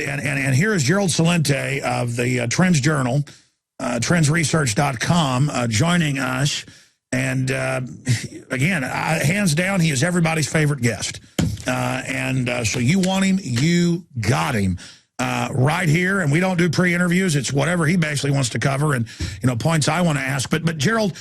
And here is Gerald Celente of the TrendsJournal, TrendsResearch.com, joining us. And again, hands down, he is everybody's favorite guest. So you want him, you got him. Right here, and we don't do pre-interviews. It's whatever he basically wants to cover, and points I want to ask. But Gerald,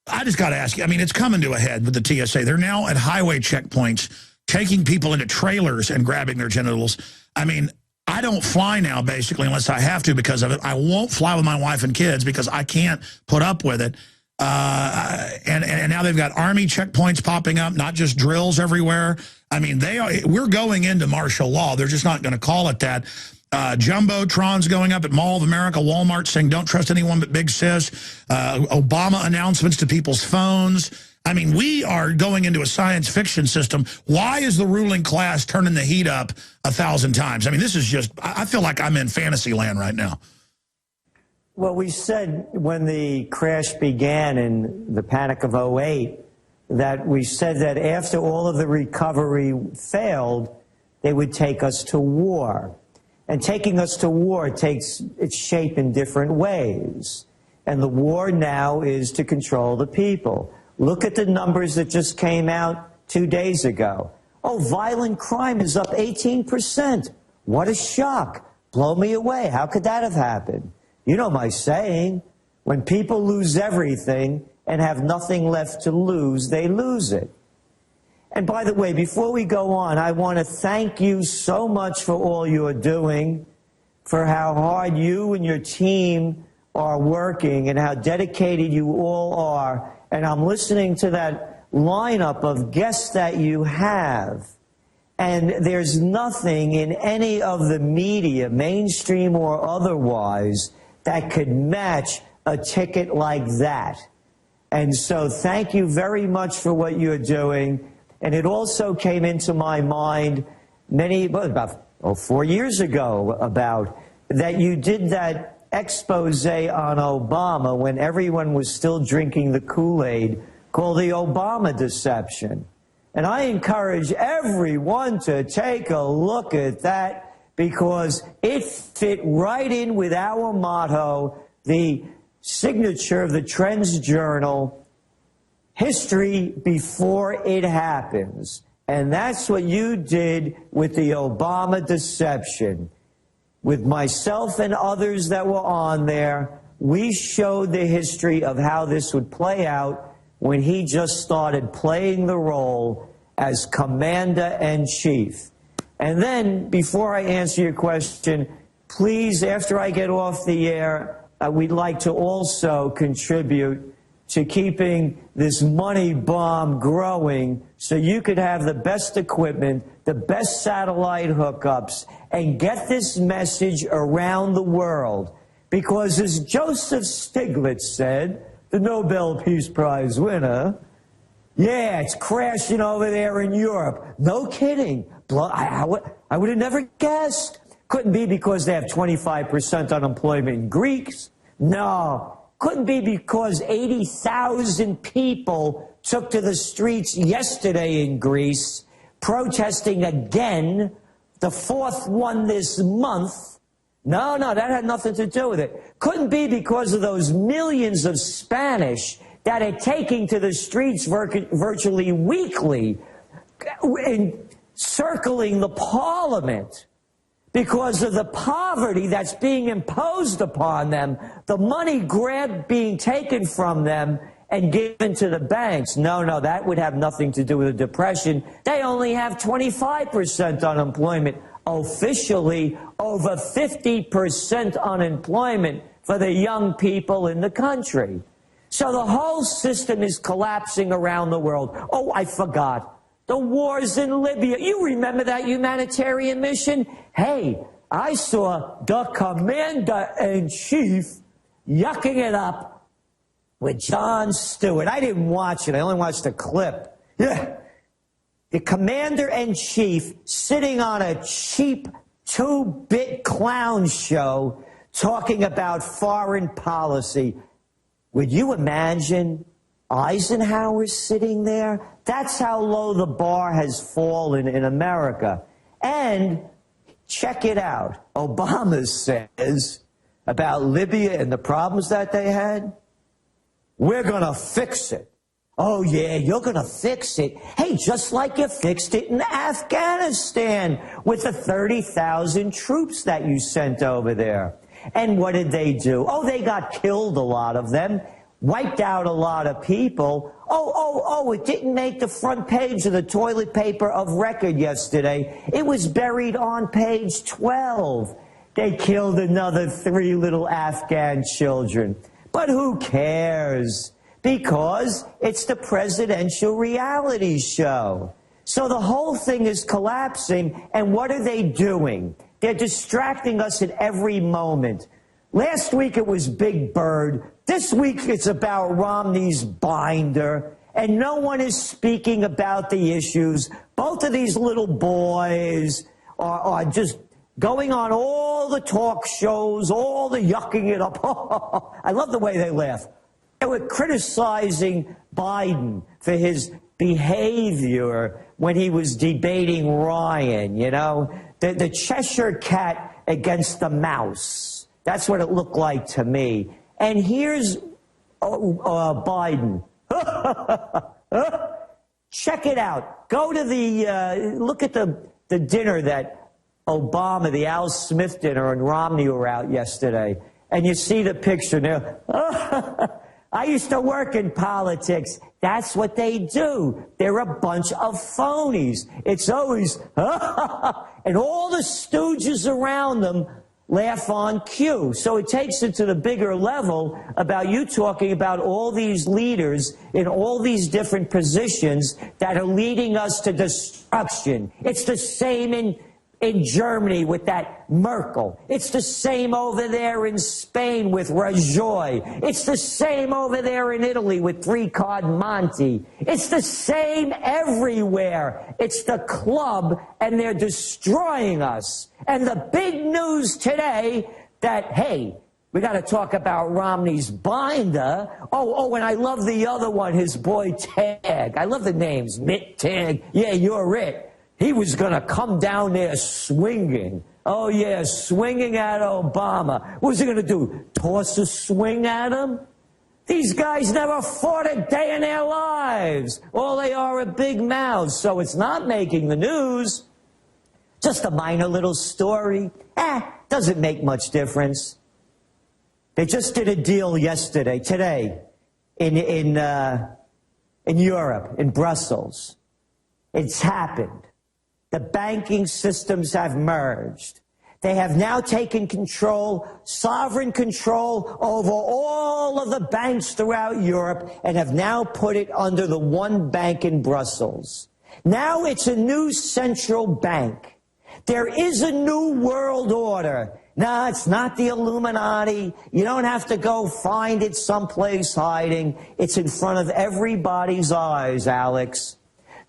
I just got to ask you. I mean, it's coming to a head with the TSA. They're now at highway checkpoints, taking people into trailers and grabbing their genitals. I mean, I don't fly now basically unless I have to because of it. I won't fly with my wife and kids because I can't put up with it. And now they've got Army checkpoints popping up, not just drills everywhere. I mean, we're going into martial law. They're just not going to call it that. Jumbotrons going up at Mall of America, Walmart saying don't trust anyone but Big Sis. Obama announcements to people's phones. I mean, we are going into a science fiction system. Why is the ruling class turning the heat up 1,000 times? I mean, this is just, I feel like I'm in fantasy land right now. Well, we said when the crash began in the panic of '08, that we said that after all of the recovery failed, they would take us to war. And taking us to war takes its shape in different ways. And the war now is to control the people. Look at the numbers that just came out 2 days ago. Oh, violent crime is up 18%. What a shock. Blow me away. How could that have happened? You know my saying, when people lose everything and have nothing left to lose, they lose it. And by the way, before we go on, I want to thank you so much for all you are doing, for how hard you and your team are working and how dedicated you all are. And I'm listening to that lineup of guests that you have. And there's nothing in any of the media, mainstream or otherwise, that could match a ticket like that. And so thank you very much for what you're doing. And it also came into my mind about 4 years ago about that you did that expose on Obama when everyone was still drinking the Kool-Aid called the Obama deception. And I encourage everyone to take a look at that because it fit right in with our motto, the signature of the TrendsJournal, history before it happens. And that's what you did with the Obama deception. With myself and others that were on there, we showed the history of how this would play out when he just started playing the role as Commander-in-Chief. And then, before I answer your question, please, after I get off the air, we'd like to also contribute to keeping this money bomb growing so you could have the best equipment, the best satellite hookups, and get this message around the world. Because as Joseph Stiglitz said, the Nobel Peace Prize winner, yeah, it's crashing over there in Europe. No kidding. I would have never guessed. Couldn't be because they have 25% unemployment in Greece. No. Couldn't be because 80,000 people took to the streets yesterday in Greece, protesting again, the fourth one this month. No, that had nothing to do with it. Couldn't be because of those millions of Spanish that are taking to the streets virtually weekly, circling the parliament. Because of the poverty that's being imposed upon them, the money grabbed being taken from them and given to the banks. No, that would have nothing to do with the depression. They only have 25% unemployment. Officially, over 50% unemployment for the young people in the country. So the whole system is collapsing around the world. Oh, I forgot. The wars in Libya. You remember that humanitarian mission? Hey, I saw the Commander-in-Chief yucking it up with Jon Stewart. I didn't watch it. I only watched a clip. Yeah. The Commander-in-Chief sitting on a cheap 2-bit clown show talking about foreign policy. Would you imagine Eisenhower sitting there? That's how low the bar has fallen in America. And check it out. Obama says about Libya and the problems that they had, we're going to fix it. Oh, yeah, you're going to fix it. Hey, just like you fixed it in Afghanistan with the 30,000 troops that you sent over there. And what did they do? Oh, they got killed, a lot of them, wiped out a lot of people. Oh, it didn't make the front page of the toilet paper of record yesterday. It was buried on page 12. They killed another 3 little Afghan children. But who cares? Because it's the presidential reality show. So the whole thing is collapsing, and what are they doing? They're distracting us at every moment. Last week it was Big Bird. This week it's about Romney's binder, and no one is speaking about the issues. Both of these little boys are just going on all the talk shows, all the yucking it up. I love the way they laugh. They were criticizing Biden for his behavior when he was debating Ryan, you know, the Cheshire cat against the mouse. That's what it looked like to me. And here's Biden. Check it out. Go to look at the dinner that Obama, the Al Smith dinner, and Romney were out yesterday. And you see the picture there. I used to work in politics. That's what they do. They're a bunch of phonies. It's always, and all the stooges around them laugh on cue. So it takes it to the bigger level about you talking about all these leaders in all these different positions that are leading us to destruction. It's the same in Germany with that Merkel. It's the same over there in Spain with Rajoy. It's the same over there in Italy with Three-Card Monte. It's the same everywhere. It's the club, and they're destroying us. And the big news today that, hey, we got to talk about Romney's binder. Oh, and I love the other one, his boy Tag. I love the names. Mitt Tag. Yeah, you're it. He was going to come down there swinging. Oh, yeah, swinging at Obama. What was he going to do? Toss a swing at him? These guys never fought a day in their lives. All they are big mouths, so it's not making the news. Just a minor little story. Doesn't make much difference. They just did a deal today, in Europe, in Brussels. It's happened. The banking systems have merged. They have now taken control, sovereign control over all of the banks throughout Europe, and have now put it under the one bank in Brussels. Now it's a new central bank. There is a new world order. No, it's not the Illuminati. You don't have to go find it someplace hiding. It's in front of everybody's eyes, Alex.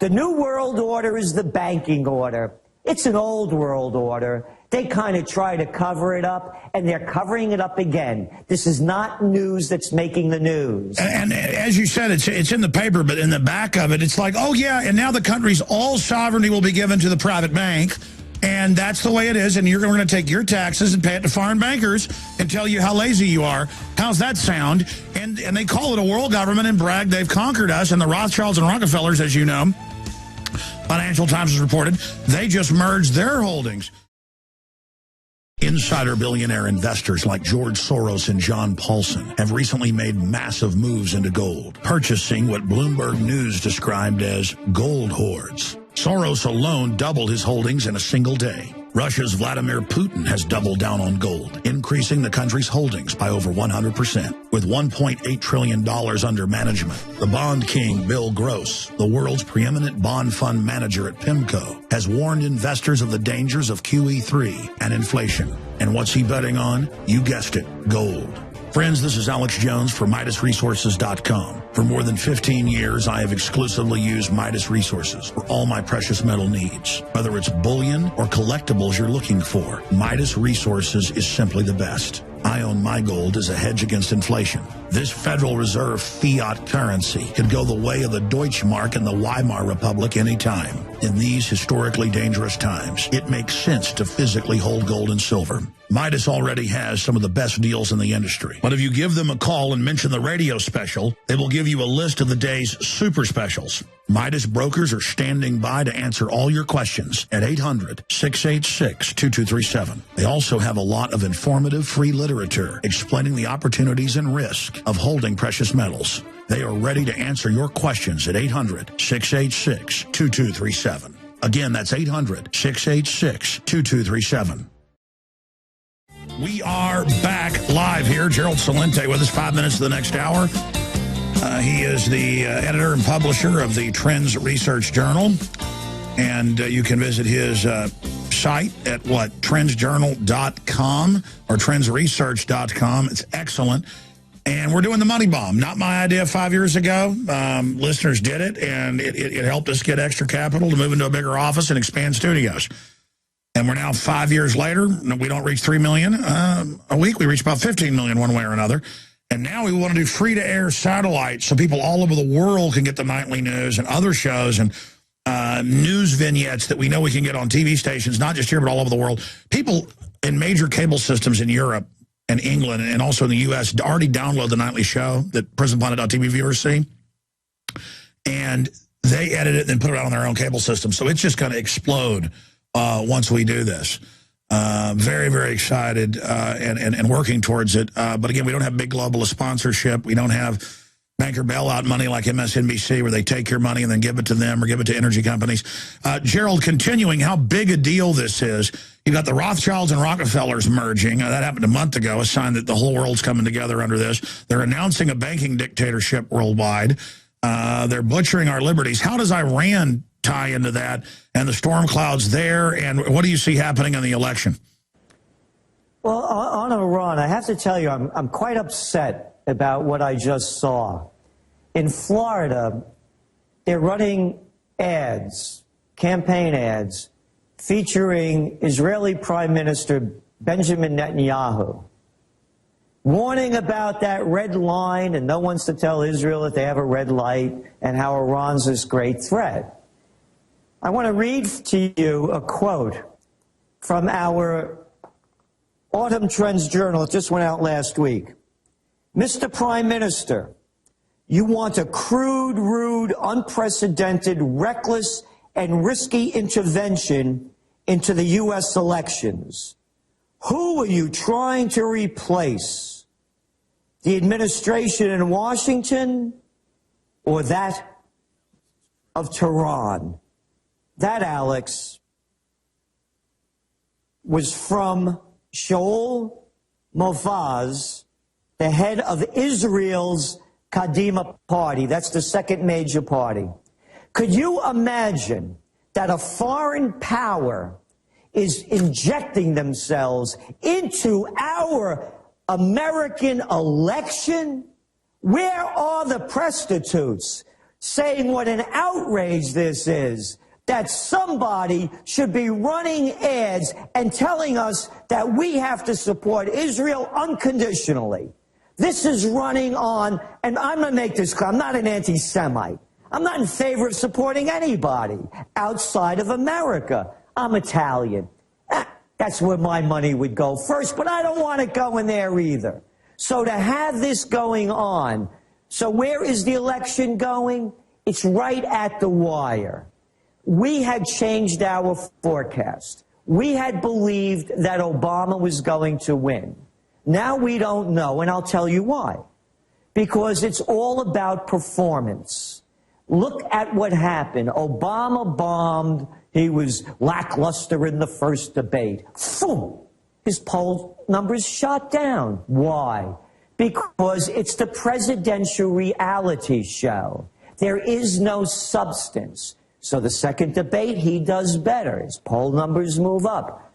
The new world order is the banking order. It's an old world order. They kind of try to cover it up, and they're covering it up again. This is not news that's making the news. And as you said, it's in the paper, but in the back of it, it's like, oh, yeah, and now the country's all sovereignty will be given to the private bank, and that's the way it is, and you're going to take your taxes and pay it to foreign bankers and tell you how lazy you are. How's that sound? And they call it a world government and brag they've conquered us, and the Rothschilds and Rockefellers, as you know, Financial Times has reported, they just merged their holdings. Insider billionaire investors like George Soros and John Paulson have recently made massive moves into gold, purchasing what Bloomberg News described as gold hoards. Soros alone doubled his holdings in a single day. Russia's Vladimir Putin has doubled down on gold, increasing the country's holdings by over 100%. With $1.8 trillion under management, the bond king Bill Gross, the world's preeminent bond fund manager at PIMCO, has warned investors of the dangers of QE3 and inflation. And what's he betting on? You guessed it, gold. Friends, this is Alex Jones for MidasResources.com. For more than 15 years, I have exclusively used Midas Resources for all my precious metal needs. Whether it's bullion or collectibles you're looking for, Midas Resources is simply the best. I own my gold as a hedge against inflation. This Federal Reserve fiat currency could go the way of the Deutschmark and the Weimar Republic anytime. In these historically dangerous times, it makes sense to physically hold gold and silver. Midas already has some of the best deals in the industry. But if you give them a call and mention the radio special, they will give you a list of the day's super specials. Midas brokers are standing by to answer all your questions at 800-686-2237. They also have a lot of informative free literature explaining the opportunities and risk of holding precious metals. They are ready to answer your questions at 800-686-2237. Again, that's 800-686-2237. We are back live here. Gerald Celente with us, 5 minutes to the next hour. He is the editor and publisher of the Trends Research Journal. And you can visit his site at TrendsJournal.com or TrendsResearch.com. It's excellent. And we're doing the money bomb. Not my idea 5 years ago. Listeners did it, and it helped us get extra capital to move into a bigger office and expand studios. And we're now 5 years later. We don't reach 3 million a week. We reach about 15 million one way or another. And now we want to do free-to-air satellites so people all over the world can get the nightly news and other shows and news vignettes that we know we can get on TV stations, not just here, but all over the world. People in major cable systems in Europe and England and also in the U.S. already download the nightly show that PrisonPlanet.tv viewers see. And they edit it and then put it out on their own cable system. So it's just going to explode once we do this. Very, very excited and working towards it. But again, we don't have big global sponsorship. We don't have banker bailout money like MSNBC where they take your money and then give it to them or give it to energy companies. Gerald, continuing how big a deal this is. You've got the Rothschilds and Rockefellers merging. That happened a month ago, a sign that the whole world's coming together under this. They're announcing a banking dictatorship worldwide. They're butchering our liberties. How does Iran tie into that and the storm clouds there? And what do you see happening in the election? Well, on Iran, I have to tell you, I'm quite upset about what I just saw. In Florida, they're running ads, campaign ads, featuring Israeli Prime Minister Benjamin Netanyahu, warning about that red line, and no one's to tell Israel that they have a red light, and how Iran's this great threat. I want to read to you a quote from our Autumn Trends Journal. It just went out last week. Mr. Prime Minister, you want a crude, rude, unprecedented, reckless, and risky intervention into the U.S. elections. Who are you trying to replace? The administration in Washington or that of Tehran? That, Alex, was from Shaul Mofaz, the head of Israel's Kadima party. That's the second major party. Could you imagine that a foreign power is injecting themselves into our American election? Where are the prostitutes saying what an outrage this is? That somebody should be running ads and telling us that we have to support Israel unconditionally. This is running on, and I'm going to make this clear, I'm not an anti-Semite. I'm not in favor of supporting anybody outside of America. I'm Italian. That's where my money would go first, but I don't want it going there either. So to have this going on, so where is the election going? It's right at the wire. We had changed our forecast. We had believed that Obama was going to win. Now we don't know, and I'll tell you why. Because it's all about performance. Look at what happened. Obama bombed. He was lackluster in the first debate. Boom! His poll numbers shot down. Why? Because it's the presidential reality show. There is no substance. So the second debate, he does better. His poll numbers move up.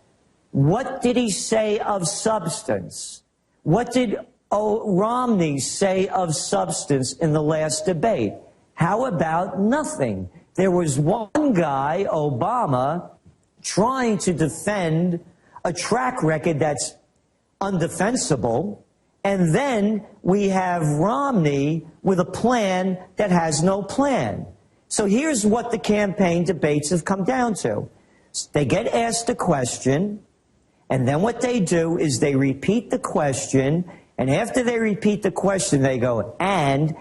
What did he say of substance? What did Romney say of substance in the last debate? How about nothing? There was one guy, Obama, trying to defend a track record that's undefensible. And then we have Romney with a plan that has no plan. So here's what the campaign debates have come down to. They get asked a question, and then what they do is they repeat the question, and after they repeat the question, they go, and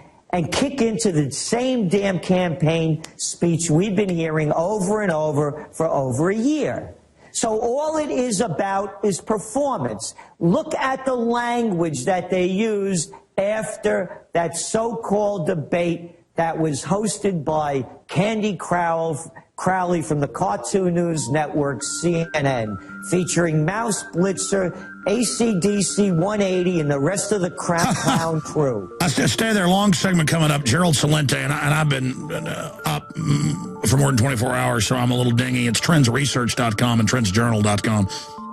kick into the same damn campaign speech we've been hearing over and over for over a year. So all it is about is performance. Look at the language that they used after that so-called debate that was hosted by Candy Crowley from the Cartoon News Network, CNN, featuring Mouse Blitzer, AC/DC 180, and the rest of the clown crew. Stay there. Long segment coming up. Gerald Celente, and I've been up for more than 24 hours, so I'm a little dingy. It's TrendsResearch.com and TrendsJournal.com.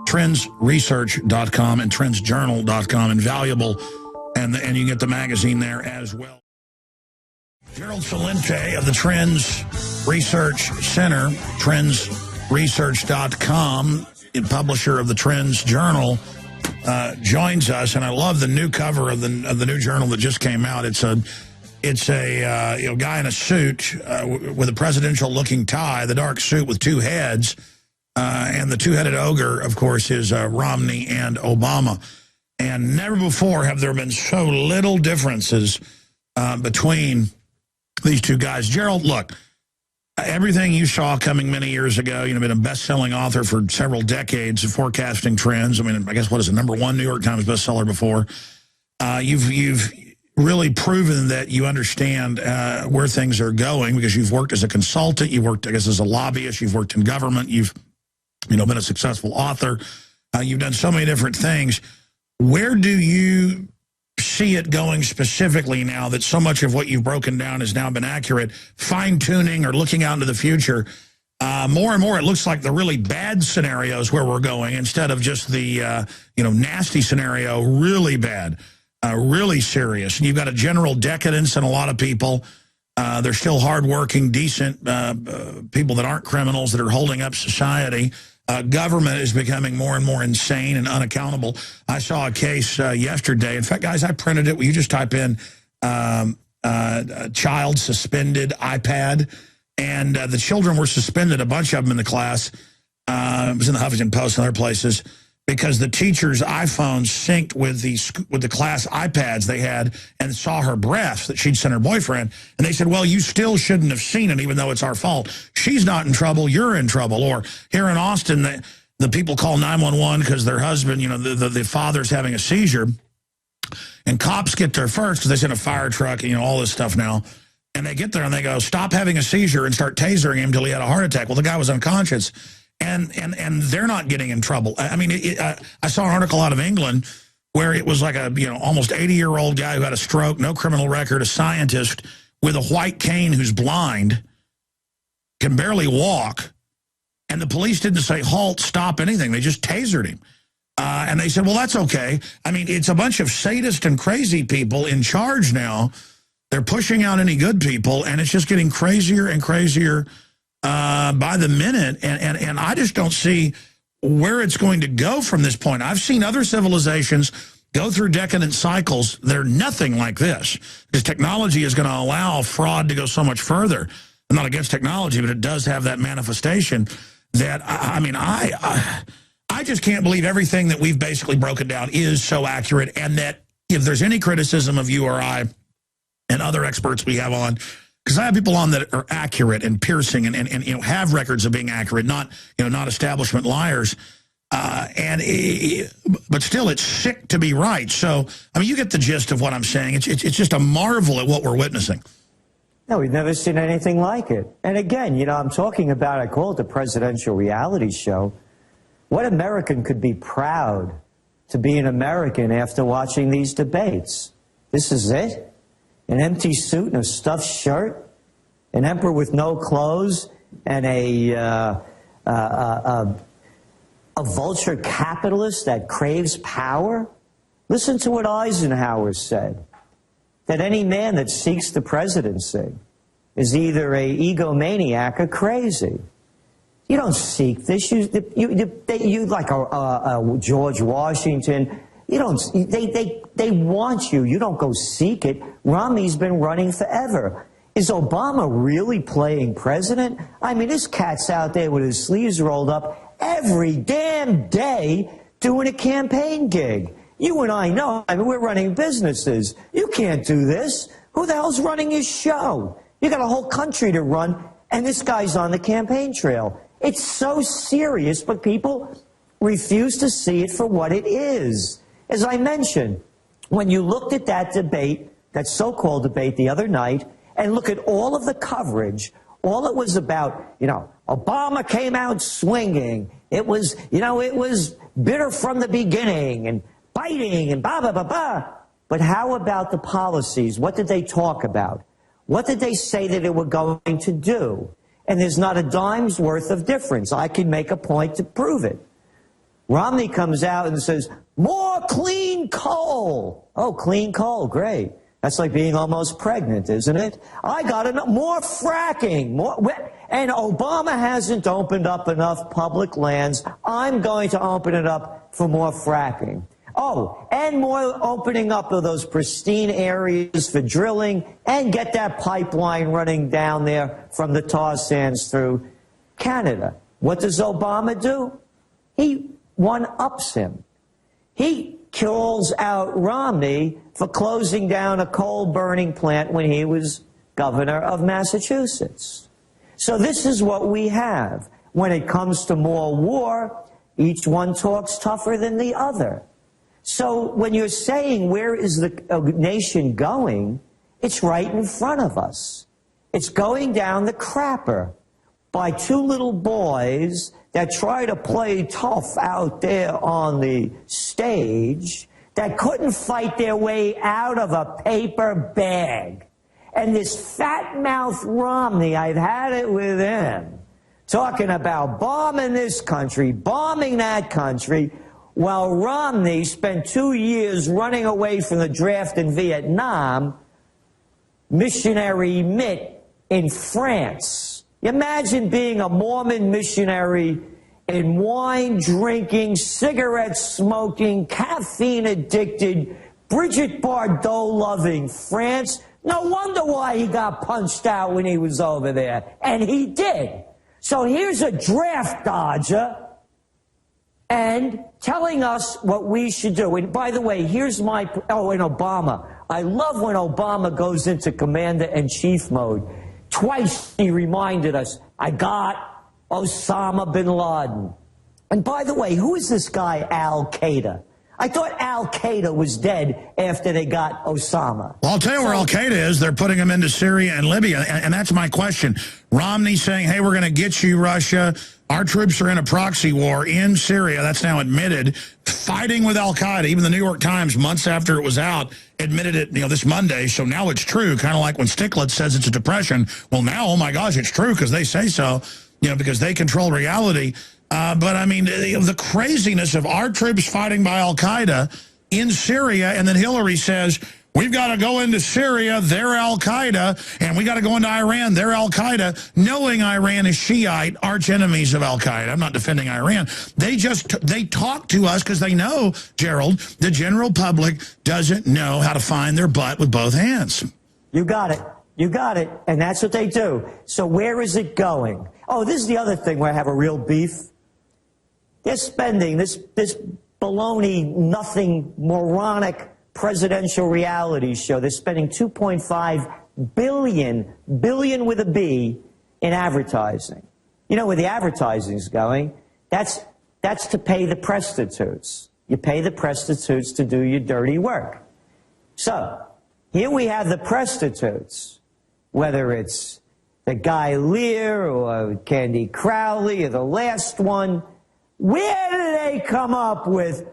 TrendsResearch.com and TrendsJournal.com. Invaluable, and you can get the magazine there as well. Gerald Celente of the Trends Research Center, TrendsResearch.com, publisher of the Trends Journal, joins us, and I love the new cover of the new journal that just came out. It's a guy in a suit with a presidential-looking tie, the dark suit with two heads, and the two-headed ogre, of course, is Romney and Obama. And never before have there been so little differences between these two guys. Gerald, look, everything you saw coming many years ago, been a best-selling author for several decades of forecasting trends. I mean, I guess, what is it, #1 New York Times bestseller before? You've really proven that you understand where things are going because you've worked as a consultant, you've worked, I guess, as a lobbyist, you've worked in government, you've been a successful author. You've done so many different things. Where do you see it going specifically now that so much of what you've broken down has now been accurate, fine-tuning or looking out into the future? More and more it looks like the really bad scenarios where we're going instead of just the nasty scenario, really bad, really serious. And you've got a general decadence in a lot of people. They're still hardworking, decent people that aren't criminals that are holding up society. Government is becoming more and more insane and unaccountable. I saw a case yesterday. In fact, guys, I printed it. Will you just type in child suspended iPad? And the children were suspended, a bunch of them in the class. It was in the Huffington Post and other places, because the teacher's iPhone synced with the class iPads they had and saw her breasts that she'd sent her boyfriend. And they said, well, you still shouldn't have seen it, even though it's our fault. She's not in trouble. You're in trouble. Or here in Austin, the people call 911 because their husband, the father's having a seizure. And cops get there first because they send a fire truck and, all this stuff now. And they get there and they go, stop having a seizure, and start tasering him until he had a heart attack. Well, the guy was unconscious. And they're not getting in trouble. I mean, I saw an article out of England where it was like a almost 80-year-old guy who had a stroke, no criminal record, a scientist with a white cane who's blind, can barely walk, and the police didn't say halt, stop, anything. They just tasered him. And they said, well, that's okay. I mean, it's a bunch of sadist and crazy people in charge now. They're pushing out any good people, and it's just getting crazier and crazier by the minute, and I just don't see where it's going to go from this point. I've seen other civilizations go through decadent cycles. They're nothing like this, because technology is going to allow fraud to go so much further. I'm not against technology, but it does have that manifestation that, I just can't believe everything that we've basically broken down is so accurate, and that if there's any criticism of you or I and other experts we have on, because I have people on that are accurate and piercing and have records of being accurate, not establishment liars, but still it's sick to be right. So I mean, you get the gist of what I'm saying. It's just a marvel at what we're witnessing. No, we've never seen anything like it. And again, I'm talking about, I call it the presidential reality show. What American could be proud to be an American after watching these debates? This is it? An empty suit and a stuffed shirt, an emperor with no clothes, and a vulture capitalist that craves power? Listen to what Eisenhower said, that any man that seeks the presidency is either a egomaniac or crazy. You don't seek this. You like a George Washington. You don't, they want you. You don't go seek it. Romney's been running forever. Is Obama really playing president? I mean, this cat's out there with his sleeves rolled up every damn day doing a campaign gig. You and I know, I mean, we're running businesses. You can't do this. Who the hell's running his show? You got a whole country to run, and this guy's on the campaign trail. It's so serious, but people refuse to see it for what it is. As I mentioned, when you looked at that debate, that so-called debate the other night, and look at all of the coverage, all it was about, you know, Obama came out swinging. It was, you know, it was bitter from the beginning and biting and blah, blah, blah, blah. But how about the policies? What did they talk about? What did they say that they were going to do? And there's not a dime's worth of difference. I can make a point to prove it. Romney comes out and says, more clean coal. Oh, clean coal, great. That's like being almost pregnant, isn't it? I got enough, more fracking, and Obama hasn't opened up enough public lands. I'm going to open it up for more fracking. Oh, and more opening up of those pristine areas for drilling and get that pipeline running down there from the tar sands through Canada. What does Obama do? He one-ups him. He calls out Romney for closing down a coal-burning plant when he was governor of Massachusetts. So this is what we have. When it comes to more war, each one talks tougher than the other. So when you're saying where is the nation going, it's right in front of us. It's going down the crapper by two little boys that try to play tough out there on the stage that couldn't fight their way out of a paper bag. And this fat-mouthed Romney, I've had it with him, talking about bombing this country, bombing that country, while Romney spent 2 years running away from the draft in Vietnam, missionary Mitt in France. Imagine being a Mormon missionary in wine-drinking, cigarette-smoking, caffeine-addicted, Brigitte Bardot-loving France. No wonder why he got punched out when he was over there. And he did. So here's a draft dodger and telling us what we should do. And by the way, here's my... Oh, and Obama. I love when Obama goes into commander-in-chief mode. Twice he reminded us, I got Osama bin Laden. And by the way, who is this guy Al-Qaeda? I thought Al-Qaeda was dead after they got Osama. Well, I'll tell you where Al-Qaeda is. They're putting them into Syria and Libya. And that's my question. Romney saying, hey, we're going to get you, Russia. Our troops are in a proxy war in Syria. That's now admitted. Fighting with Al-Qaeda. Even the New York Times, months after it was out, admitted it, this Monday. So now it's true. Kind of like when Stiglitz says it's a depression. Well, now, oh, my gosh, it's true because they say so, because they control reality. But, I mean, the craziness of our troops fighting by Al-Qaeda in Syria, and then Hillary says, we've got to go into Syria, they're Al-Qaeda, and we got to go into Iran, they're Al-Qaeda, knowing Iran is Shiite, arch enemies of Al-Qaeda. I'm not defending Iran. They talk to us because they know, Gerald, the general public doesn't know how to find their butt with both hands. You got it. You got it. And that's what they do. So where is it going? Oh, this is the other thing where I have a real beef. They're spending this baloney, nothing, moronic presidential reality show. They're spending $2.5 billion with a B in advertising. You know where the advertising's going? That's to pay the prostitutes. You pay the prostitutes to do your dirty work. So here we have the prostitutes, whether it's the Guy Lear or Candy Crowley or the last one. Where do they come up with,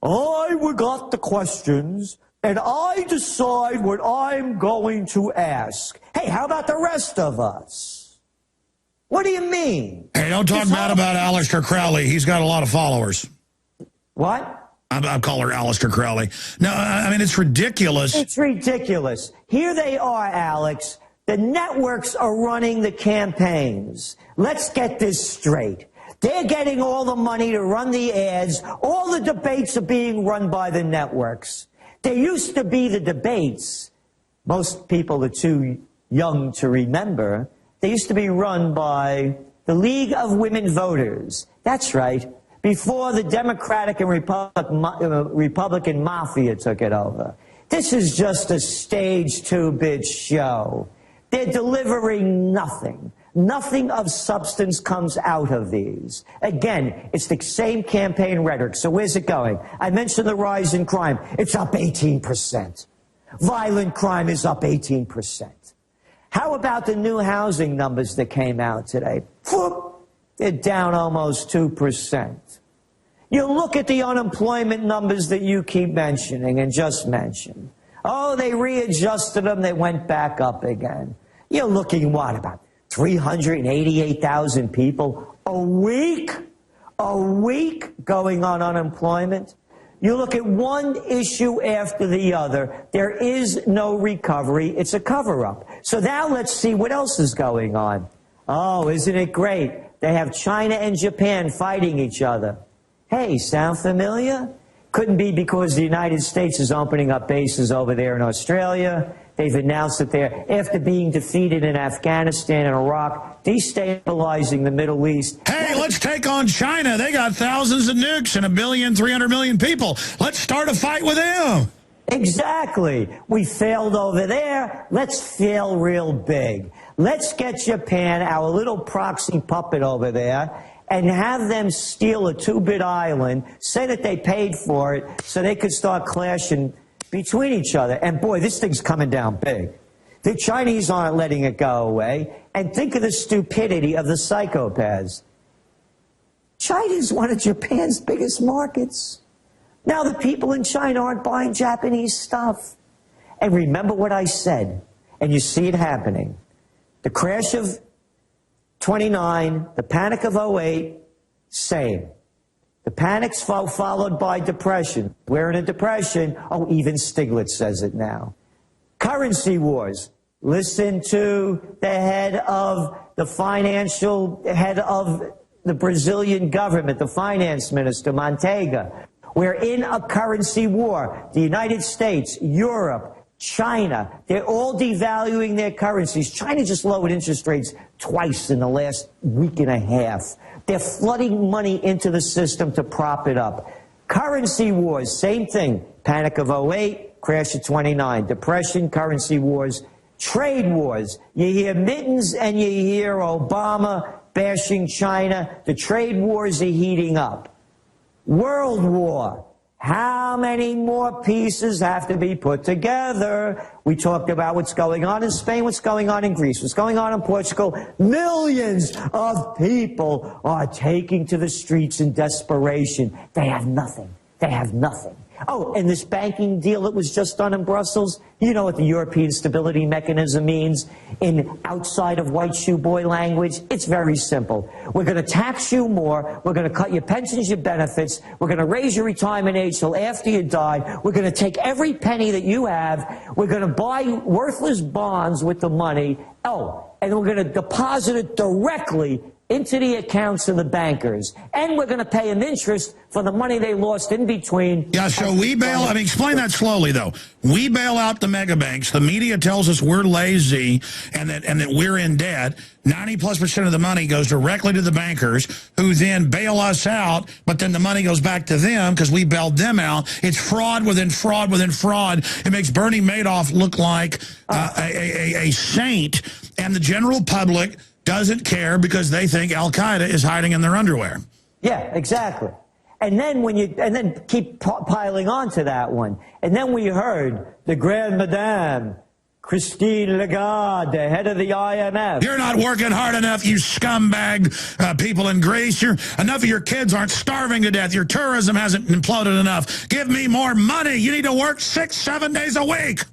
I got the questions, and I decide what I'm going to ask? Hey, how about the rest of us? What do you mean? Hey, don't talk bad about Aleister Crowley. He's got a lot of followers. What? I call her Aleister Crowley. No, I mean, it's ridiculous. It's ridiculous. Here they are, Alex. The networks are running the campaigns. Let's get this straight. They're getting all the money to run the ads. All the debates are being run by the networks. There used to be the debates. Most people are too young to remember. They used to be run by the League of Women Voters. That's right. Before the Democratic and Republican mafia took it over. This is just a stage two-bit show. They're delivering nothing. Nothing of substance comes out of these. Again, it's the same campaign rhetoric. So where's it going? I mentioned the rise in crime. It's up 18%. Violent crime is up 18%. How about the new housing numbers that came out today? They're down almost 2%. You look at the unemployment numbers that you keep mentioning and just mentioned. Oh, they readjusted them. They went back up again. You're looking, what, about 388,000 people a week going on unemployment? You look at one issue after the other. There is no recovery. It's a cover-up. So now let's see what else is going on. Oh, isn't it great? They have China and Japan fighting each other. Hey, sound familiar? Couldn't be because the United States is opening up bases over there in Australia. They've announced that they're, after being defeated in Afghanistan and Iraq, destabilizing the Middle East. Hey, let's take on China. They got thousands of nukes and 1,300,000,000 people. Let's start a fight with them. Exactly. We failed over there. Let's fail real big. Let's get Japan, our little proxy puppet over there, and have them steal a two-bit island, say that they paid for it, so they could start clashing between each other. And boy, this thing's coming down big. The Chinese aren't letting it go away. And think of the stupidity of the psychopaths. China's one of Japan's biggest markets. Now the people in China aren't buying Japanese stuff. And remember what I said, and you see it happening. The crash of 29, the panic of 08, same. The panic's followed by depression. We're in a depression. Oh, even Stiglitz says it now. Currency wars. Listen to the head of the head of the Brazilian government, the finance minister, Manteiga. We're in a currency war. The United States, Europe, China, they're all devaluing their currencies. China just lowered interest rates twice in the last week and a half. They're flooding money into the system to prop it up. Currency wars, same thing. Panic of 08, crash of 29. Depression, currency wars. Trade wars. You hear Mittens and you hear Obama bashing China. The trade wars are heating up. World war. How many more pieces have to be put together? We talked about what's going on in Spain, what's going on in Greece, what's going on in Portugal. Millions of people are taking to the streets in desperation. They have nothing. They have nothing. Oh, and this banking deal that was just done in Brussels, you know what the European Stability Mechanism means in outside of white shoe boy language? It's very simple. We're going to tax you more. We're going to cut your pensions, your benefits. We're going to raise your retirement age till after you die. We're going to take every penny that you have. We're going to buy worthless bonds with the money. Oh, and we're going to deposit it directly into the accounts of the bankers. And we're going to pay them interest for the money they lost in between. Yeah, so we bail, I mean, explain that slowly, though. We bail out the mega banks. The media tells us we're lazy and that we're in debt. 90+% of the money goes directly to the bankers, who then bail us out, but then the money goes back to them because we bailed them out. It's fraud within fraud within fraud. It makes Bernie Madoff look like a saint, and the general public doesn't care because they think Al-Qaeda is hiding in their underwear. Yeah, exactly. And then keep piling on to that one. And then we heard the Grand Madame, Christine Lagarde, the head of the IMF. You're not working hard enough, you scumbag people in Greece. Enough of your kids aren't starving to death. Your tourism hasn't imploded enough. Give me more money. You need to work 6-7 days a week.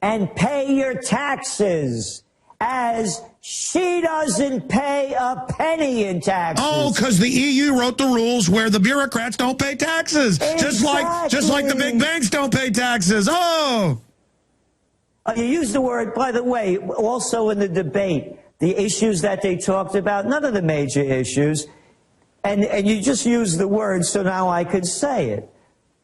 And pay your taxes, as she doesn't pay a penny in taxes. Oh, because the EU wrote the rules where the bureaucrats don't pay taxes. Exactly. Just like the big banks don't pay taxes. Oh. You used the word, by the way, also in the debate, the issues that they talked about, none of the major issues. And you just used the word, so now I could say it.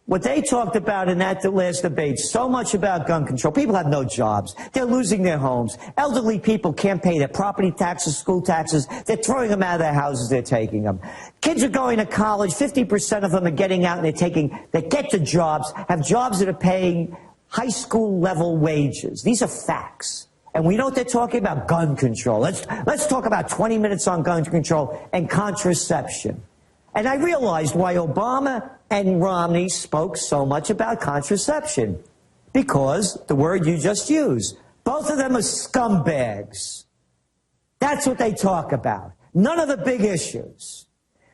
What they talked about in that last debate, so much about gun control. People have no jobs. They're losing their homes. Elderly people can't pay their property taxes, school taxes. They're throwing them out of their houses. They're taking them. Kids are going to college. 50% of them are getting out and they get the jobs, have jobs that are paying high school level wages. These are facts. And we know what they're talking about, gun control. Let's talk about 20 minutes on gun control and contraception. And I realized why Obama and Romney spoke so much about contraception. Because the word you just used, both of them are scumbags. That's what they talk about. None of the big issues.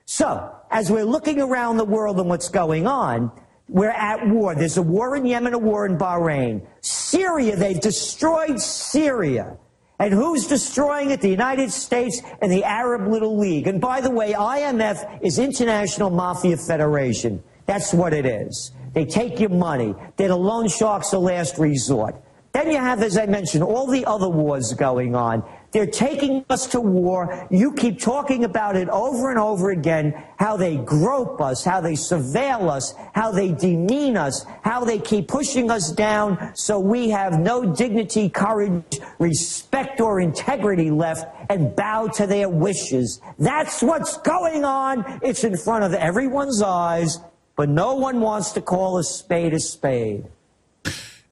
So, as we're looking around the world and what's going on, we're at war. There's a war in Yemen, a war in Bahrain. Syria, they've destroyed Syria. And who's destroying it? The United States and the Arab Little League. And by the way, IMF is International Mafia Federation. That's what it is. They take your money. They're the loan sharks of last resort. Then you have, as I mentioned, all the other wars going on. They're taking us to war. You keep talking about it over and over again, how they grope us, how they surveil us, how they demean us, how they keep pushing us down so we have no dignity, courage, respect, or integrity left and bow to their wishes. That's what's going on. It's in front of everyone's eyes, but no one wants to call a spade a spade.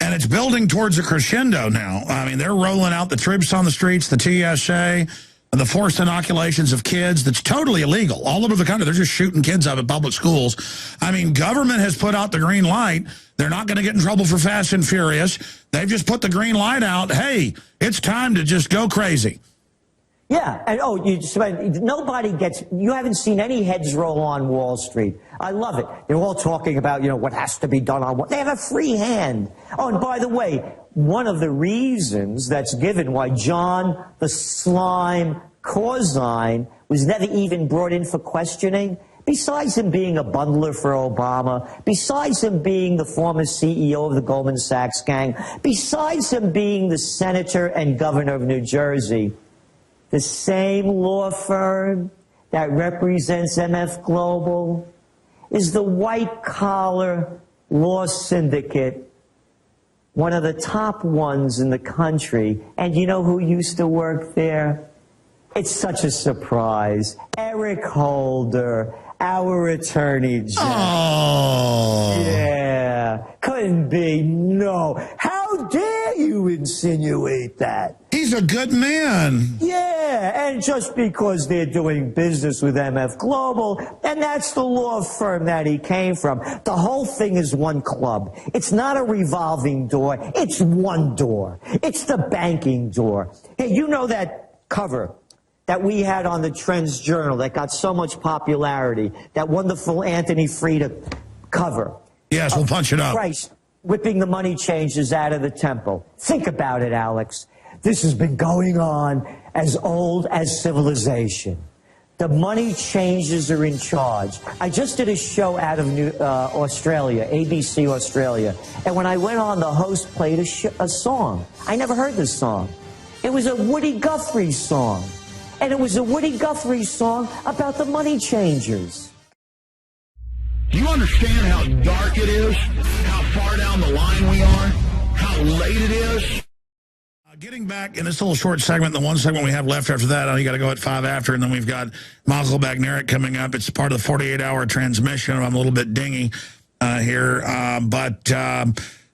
And it's building towards a crescendo now. I mean, they're rolling out the troops on the streets, the TSA, the forced inoculations of kids. That's totally illegal. All over the country, they're just shooting kids up at public schools. I mean, government has put out the green light. They're not going to get in trouble for Fast and Furious. They've just put the green light out. Hey, it's time to just go crazy. Yeah, and nobody gets, you haven't seen any heads roll on Wall Street. I love it. They're all talking about, what has to be done on what. They have a free hand. Oh, and by the way, one of the reasons that's given why John the Slime Corzine was never even brought in for questioning, besides him being a bundler for Obama, besides him being the former CEO of the Goldman Sachs gang, besides him being the senator and governor of New Jersey, the same law firm that represents MF Global is the white-collar law syndicate, one of the top ones in the country. And you know who used to work there? It's such a surprise. Eric Holder, our attorney general. Oh. Yeah, couldn't be. No. How dare you insinuate that? He's a good man. Yeah, and just because they're doing business with MF Global, and that's the law firm that he came from. The whole thing is one club. It's not a revolving door. It's one door. It's the banking door. Hey, you know that cover that we had on the TrendsJournal that got so much popularity, that wonderful Anthony Frieda cover? Yes, we'll punch it up. Christ whipping the money changers out of the temple. Think about it, Alex. This has been going on as old as civilization. The money changers are in charge. I just did a show out of Australia, ABC Australia, and when I went on, the host played a song. I never heard this song. It was a Woody Guthrie song, and it was a Woody Guthrie song about the money changers. Do you understand how dark it is? How far down the line we are? How late it is? Getting back in this little short segment, the one segment we have left after that, you got to go at 5 after, and then we've got Michael Bagneric coming up. It's part of the 48-hour transmission. I'm a little bit dingy here, but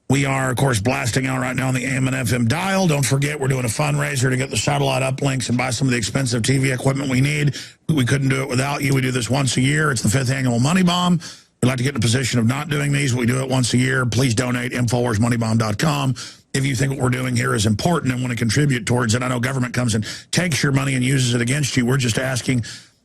we are, of course, blasting out right now on the AM and FM dial. Don't forget, we're doing a fundraiser to get the satellite uplinks and buy some of the expensive TV equipment we need. We couldn't do it without you. We do this once a year. It's the 5th annual Money Bomb. We'd like to get in a position of not doing these. We do it once a year. Please donate, InfoWarsMoneyBomb.com. If you think what we're doing here is important and want to contribute towards it. I know government comes and takes your money and uses it against you. We're just asking,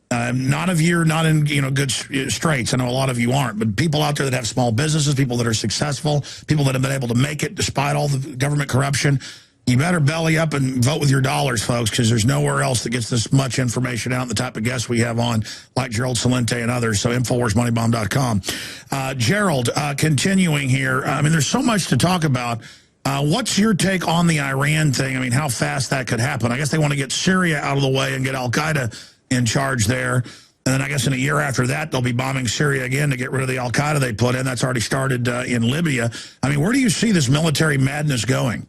not of you, not in good straits. I know a lot of you aren't, but people out there that have small businesses, people that are successful, people that have been able to make it despite all the government corruption. You better belly up and vote with your dollars, folks, because there's nowhere else that gets this much information out, and the type of guests we have on, like Gerald Celente and others. So InfoWarsMoneyBomb.com. Gerald, continuing here, I mean, there's so much to talk about. What's your take on the Iran thing? I mean, how fast that could happen? I guess they want to get Syria out of the way and get al-Qaeda in charge there. And then I guess in a year after that, they'll be bombing Syria again to get rid of the al-Qaeda they put in. That's already started in Libya. I mean, where do you see this military madness going?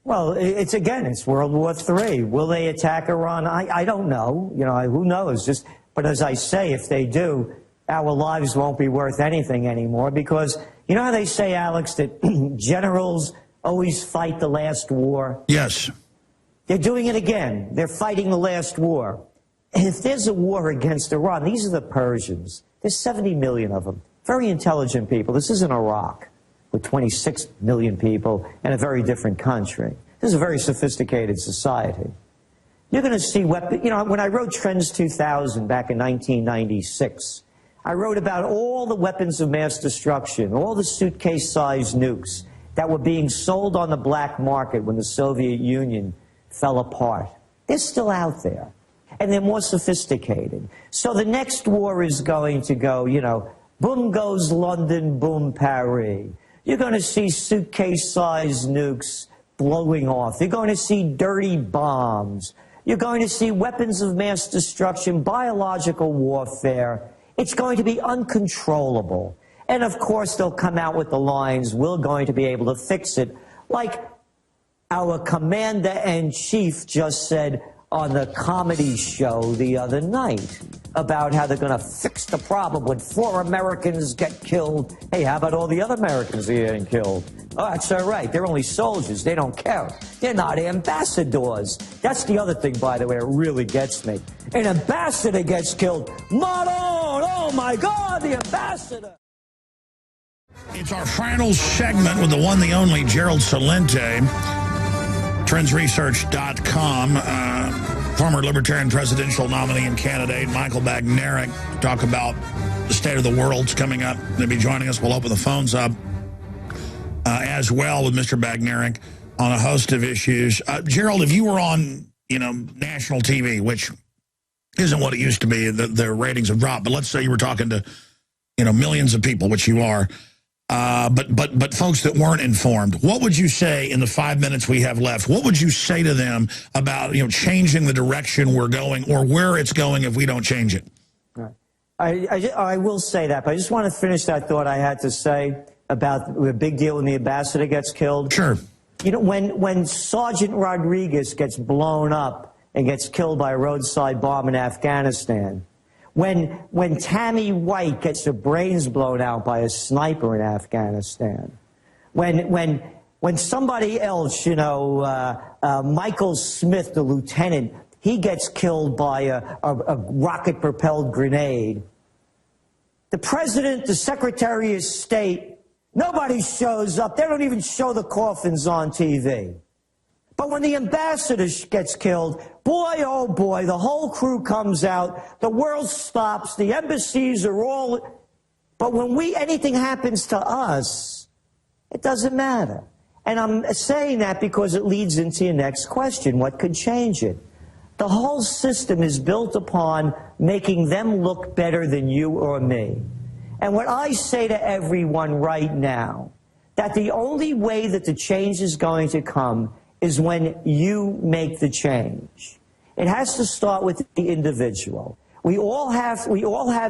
Well, it's World War III. Will they attack Iran? I don't know. You know, who knows? But as I say, if they do, our lives won't be worth anything anymore, because you know how they say, Alex, that generals always fight the last war? Yes. They're doing it again. They're fighting the last war. And if there's a war against Iran, these are the Persians. There's 70 million of them. Very intelligent people. This isn't Iraq with 26 million people and a very different country. This is a very sophisticated society. You're going to see weapons. You know, when I wrote Trends 2000 back in 1996, I wrote about all the weapons of mass destruction, all the suitcase-sized nukes that were being sold on the black market when the Soviet Union fell apart. They're still out there. And they're more sophisticated. So the next war is going to go, you know, boom goes London, boom Paris. You're going to see suitcase-sized nukes blowing off. You're going to see dirty bombs. You're going to see weapons of mass destruction, biological warfare. It's going to be uncontrollable. And, of course, they'll come out with the lines, we're going to be able to fix it, like our commander-in-chief just said on the comedy show the other night about how they're going to fix the problem when 4 Americans get killed. Hey, how about all the other Americans that are getting killed? Oh, that's all right. They're only soldiers. They don't count. They're not ambassadors. That's the other thing, by the way, it really gets me. An ambassador gets killed. Maron! Oh, my God, the ambassador! It's our final segment with the one, the only, Gerald Celente, TrendsResearch.com, former Libertarian presidential nominee and candidate, Michael Bagneric, talk about the state of the world's coming up. They'll be joining us. We'll open the phones up as well with Mr. Bagneric on a host of issues. Gerald, if you were on, you know, national TV, which isn't what it used to be, the ratings have dropped, but let's say you were talking to, you know, millions of people, which you are, but folks that weren't informed, what would you say in the 5 minutes we have left? What would you say to them about, you know, changing the direction we're going, or where it's going if we don't change it? I will say that, but I just want to finish that thought I had to say about the big deal when the ambassador gets killed. Sure. You know, when Sergeant Rodriguez gets blown up and gets killed by a roadside bomb in Afghanistan, when Tammy White gets her brains blown out by a sniper in Afghanistan, when somebody else, you know, Michael Smith, the lieutenant, he gets killed by a rocket-propelled grenade, the president, the secretary of state, nobody shows up. They don't even show the coffins on TV. But when the ambassador gets killed, boy, oh boy, the whole crew comes out, the world stops, the embassies are all... But when anything happens to us, it doesn't matter. And I'm saying that because it leads into your next question, what could change it? The whole system is built upon making them look better than you or me. And what I say to everyone right now, that the only way that the change is going to come is when you make the change. It has to start with the individual. We all have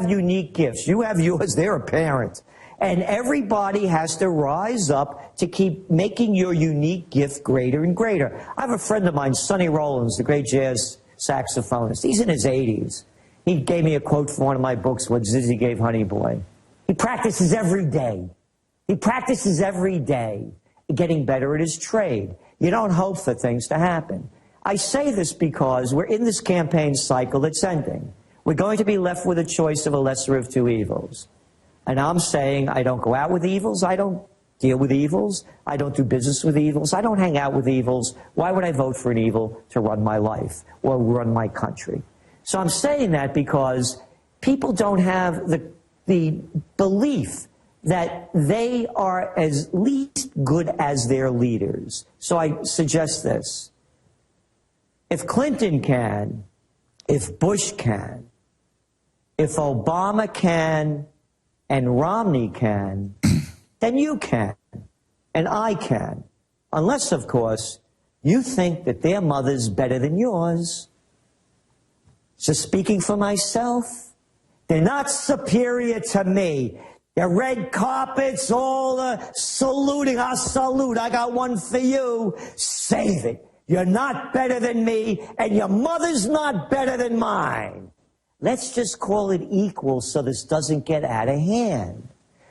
unique gifts. You have yours, they're a parent. And everybody has to rise up to keep making your unique gift greater and greater. I have a friend of mine, Sonny Rollins, the great jazz saxophonist. He's in his 80s. He gave me a quote from one of my books, what Zizzy gave Honey Boy. He practices every day. He practices every day, getting better at his trade. You don't hope for things to happen. I say this because we're in this campaign cycle that's ending. We're going to be left with a choice of a lesser of two evils. And I'm saying I don't go out with evils. I don't deal with evils. I don't do business with evils. I don't hang out with evils. Why would I vote for an evil to run my life or run my country? So I'm saying that because people don't have the belief that they are as least good as their leaders. So I suggest this. If Clinton can, if Bush can, if Obama can, and Romney can, then you can, and I can. Unless, of course, you think that their mother's better than yours. So speaking for myself, they're not superior to me. The red carpets, all saluting. I salute. I got one for you. Save it. You're not better than me, and your mother's not better than mine. Let's just call it equal so this doesn't get out of hand.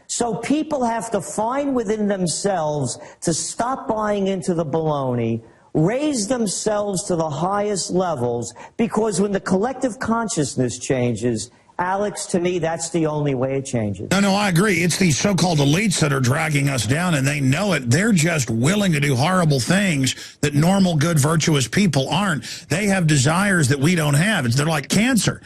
So people have to find within themselves to stop buying into the baloney, raise themselves to the highest levels, because when the collective consciousness changes, Alex, to me, that's the only way it changes. No, I agree. It's these so-called elites that are dragging us down, and they know it. They're just willing to do horrible things that normal, good, virtuous people aren't. They have desires that we don't have. They're like cancer.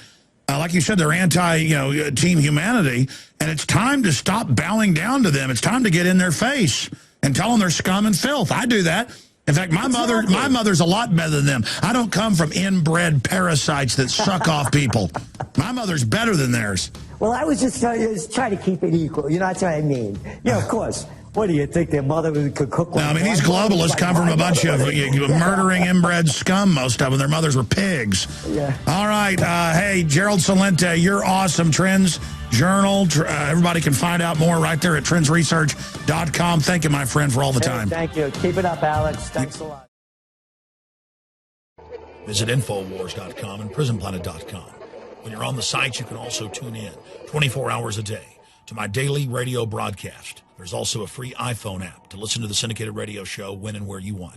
Like you said, they're anti-team humanity, and it's time to stop bowing down to them. It's time to get in their face and tell them they're scum and filth. I do that. In fact, my mother's a lot better than them. I don't come from inbred parasites that suck off people. My mother's better than theirs. Well, I was just trying to keep it equal. You know, that's what I mean. Yeah, of course. What do you think their mother could cook? No, I mean, these globalists come from a bunch of murdering inbred scum, most of them. Their mothers were pigs. Yeah. All right. Hey, Gerald Celente, you're awesome. TrendsJournal. Everybody can find out more right there at TrendsResearchInstitute.com. Thank you, my friend, for all the time. Thank you. Keep it up, Alex. Thanks a lot. Visit Infowars.com and PrisonPlanet.com. When you're on the site, you can also tune in 24 hours a day to my daily radio broadcast. There's also a free iPhone app to listen to the syndicated radio show when and where you want.